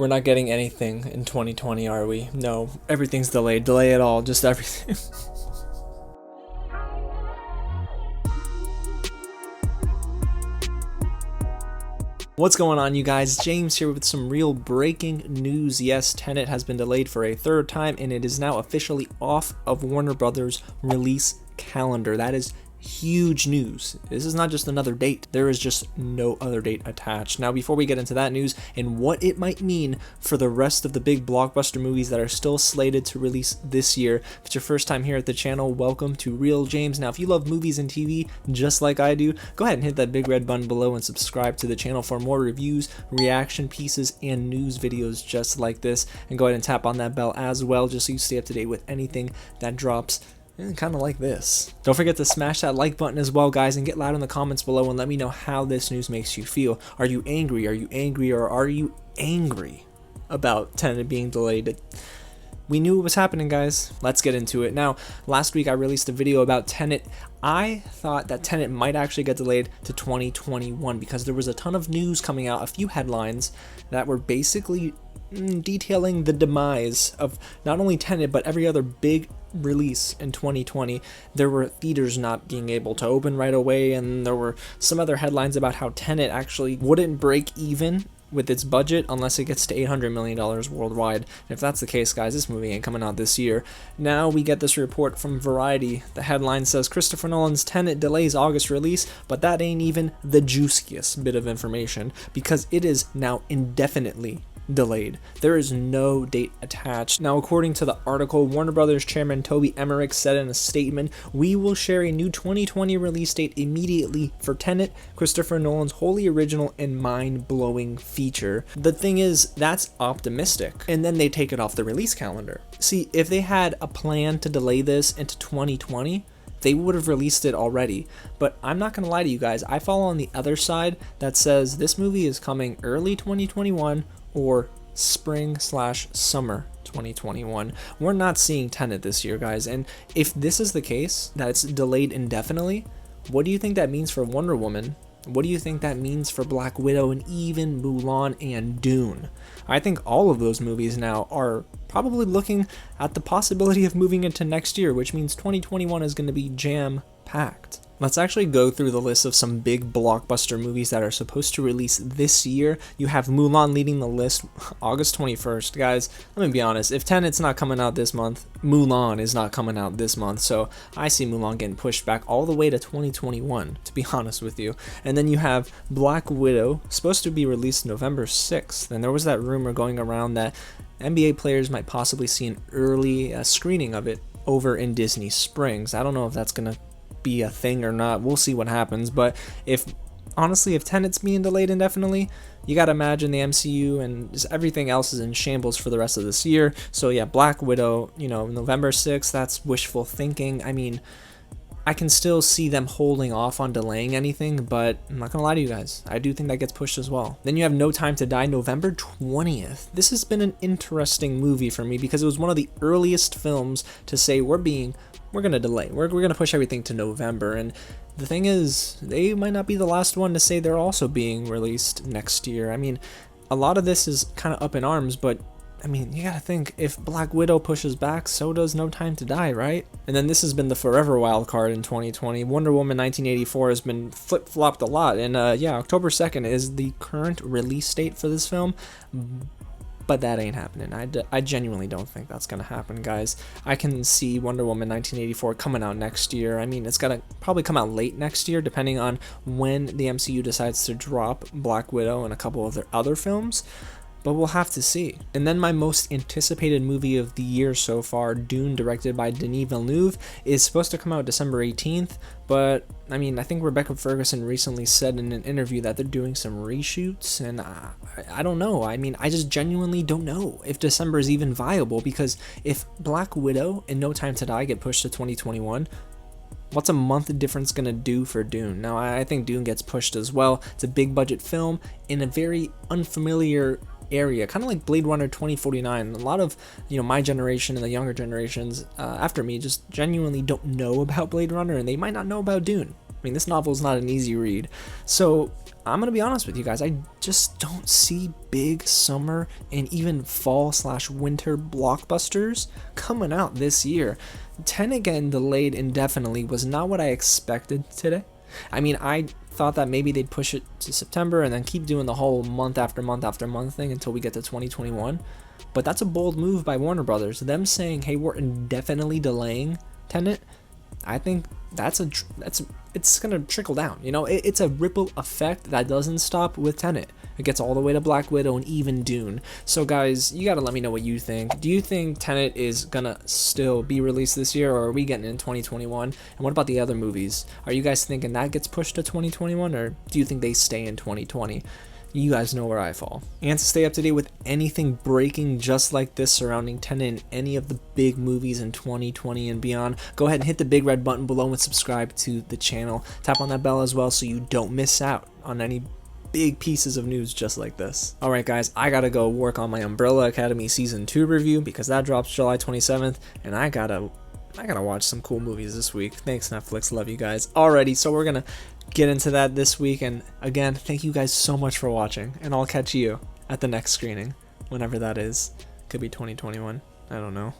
We're not getting anything in 2020, are we? No, everything's delayed. Delay it all, just everything. What's going on, you guys? James here with some real breaking news. Yes, Tenet has been delayed for a third time, and it is now officially off of Warner Brothers' release calendar. That is huge news. This is not just another date. There is just no other date attached. Now, before we get into that news and what it might mean for the rest of the big blockbuster movies that are still slated to release this year, if it's your first time here at the channel, welcome to Real James. Now, if you love movies and TV just like I do, go ahead and hit that big red button below and subscribe to the channel for more reviews, reaction pieces, and news videos just like this. And go ahead and tap on that bell as well, just so you stay up to date with anything that drops. Kind of like this. Don't forget to smash that like button as well, guys, and get loud in the comments below and let me know how this news makes you feel. Are you angry? Are you angry? Or are you angry about Tenet being delayed? We knew it was happening, guys. Let's get into it. Now, last week I released a video about Tenet. I thought that Tenet might actually get delayed to 2021 because there was a ton of news coming out, a few headlines that were basically detailing the demise of not only Tenet but every other big release in 2020. There were theaters not being able to open right away, and there were some other headlines about how Tenet actually wouldn't break even with its budget unless it gets to $800 million worldwide. And if that's the case, guys, this movie ain't coming out this year. Now we get this report from Variety. The headline says Christopher Nolan's Tenet delays August release, but that ain't even the juiciest bit of information because it is now indefinitely delayed. There is no date attached. Now, according to the article, Warner Brothers chairman Toby Emmerich said in a statement, "We will share a new 2020 release date immediately for Tenet, Christopher Nolan's wholly original and mind-blowing feature." The thing is, that's optimistic, and then they take it off the release calendar. See, if they had a plan to delay this into 2020, they would have released it already. But I'm not gonna lie to you guys, I fall on the other side that says this movie is coming early 2021 or spring/summer 2021. We're not seeing Tenet this year, guys, and if this is the case, that it's delayed indefinitely, what do you think that means for Wonder Woman? What do you think that means for Black Widow and even Mulan and Dune? I think all of those movies now are probably looking at the possibility of moving into next year, which means 2021 is going to be jam-packed. Let's actually go through the list of some big blockbuster movies that are supposed to release this year. You have Mulan leading the list, August 21st. Guys, let me be honest, if Tenet's not coming out this month, Mulan is not coming out this month, so I see Mulan getting pushed back all the way to 2021, to be honest with you. And then you have Black Widow, supposed to be released November 6th, and there was that rumor going around that NBA players might possibly see an early screening of it over in Disney Springs. I don't know if that's going to be a thing or not. We'll see what happens, but honestly, if Tenet's being delayed indefinitely, you gotta imagine the MCU and just everything else is in shambles for the rest of this year. So yeah, Black Widow, November 6th, that's wishful thinking. I mean, I can still see them holding off on delaying anything, but I'm not gonna lie to you guys, I do think that gets pushed as well. Then you have No Time to Die, November 20th. This has been an interesting movie for me because it was one of the earliest films to say we're gonna delay. We're gonna push everything to November, and the thing is, they might not be the last one to say they're also being released next year. I mean, a lot of this is kind of up in arms, but I mean, you gotta think, if Black Widow pushes back, so does No Time to Die, right? And then this has been the forever wild card in 2020. Wonder Woman 1984 has been flip-flopped a lot, and yeah, October 2nd is the current release date for this film. But that ain't happening. I genuinely don't think that's gonna happen, guys. I can see Wonder Woman 1984 coming out next year. I mean, it's gonna probably come out late next year, depending on when the MCU decides to drop Black Widow and a couple of their other films. But we'll have to see. And then my most anticipated movie of the year so far, Dune, directed by Denis Villeneuve, is supposed to come out December 18th, but I mean, I think Rebecca Ferguson recently said in an interview that they're doing some reshoots, and I don't know. I mean, I just genuinely don't know if December is even viable, because if Black Widow and No Time to Die get pushed to 2021, what's a month difference gonna do for Dune? Now, I think Dune gets pushed as well. It's a big budget film in a very unfamiliar area, kind of like Blade Runner 2049. A lot of my generation and the younger generations after me just genuinely don't know about Blade Runner, and they might not know about Dune. mean, this novel is not an easy read. So I'm gonna be honest with you guys, I just don't see big summer and even fall/winter blockbusters coming out this year. Tenet getting delayed indefinitely was not what I expected today. I mean, I thought that maybe they'd push it to September and then keep doing the whole month after month after month thing until we get to 2021. But that's a bold move by Warner Brothers. Them saying, hey, we're indefinitely delaying Tenet, I think it's gonna trickle down. You know, it's a ripple effect that doesn't stop with Tenet. It gets all the way to Black Widow and even Dune. So guys, you gotta let me know what you think. Do you think Tenet is gonna still be released this year, or are we getting in 2021? And what about the other movies? Are you guys thinking that gets pushed to 2021, or do you think they stay in 2020? You guys know where I fall. And to stay up to date with anything breaking just like this surrounding Tenet and any of the big movies in 2020 and beyond, go ahead and hit the big red button below and subscribe to the channel. Tap on that bell as well so you don't miss out on any big pieces of news just like this. Alright guys, I gotta go work on my Umbrella Academy Season 2 review because that drops July 27th, and I gotta watch some cool movies this week. Thanks Netflix, love you guys. Alrighty, so we're gonna get into that this week, and again, thank you guys so much for watching, and I'll catch you at the next screening, whenever that is. Could be 2021, I don't know.